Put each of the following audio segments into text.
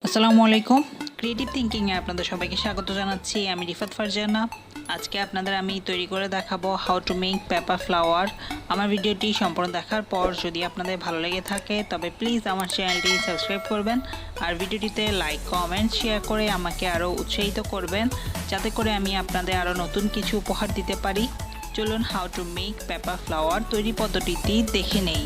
আসসালামু আলাইকুম। ক্রিয়েটিভ থিঙ্কিংয়ে আপনাদের সবাইকে স্বাগত জানাচ্ছি। আমি রিফাত ফারজানা। আজকে আপনাদের আমি তৈরি করে দেখাবো how to make paper flower. আমার ভিডিওটি সম্পূর্ণ দেখার পর যদি আপনাদের ভালো লেগে থাকে তবে প্লিজ আমার চ্যানেলটি সাবস্ক্রাইব করবেন আর ভিডিওটিতে লাইক কমেন্ট শেয়ার করে আমাকে আরও উৎসাহিত করবেন যাতে করে আমি আপনাদের আরও নতুন কিছু উপহার দিতে পারি। চলুন how to make paper flower তৈরি পদ্ধতিটি দেখে নেই।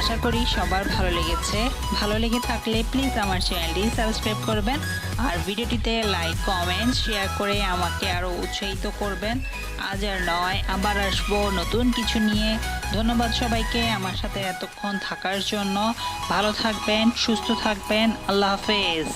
আশা করি সবার ভালো লেগেছে। ভালো লেগে থাকলে প্লিজ আমার চ্যানেলটি সাবস্ক্রাইব করবেন আর ভিডিওটিতে লাইক কমেন্ট শেয়ার করে আমাকে আরও উৎসাহিত করবেন। আজ আর নয়, আবার আসবো নতুন কিছু নিয়ে। ধন্যবাদ সবাইকে আমার সাথে এতক্ষণ থাকার জন্য। ভালো থাকবেন, সুস্থ থাকবেন। আল্লাহ হাফেজ।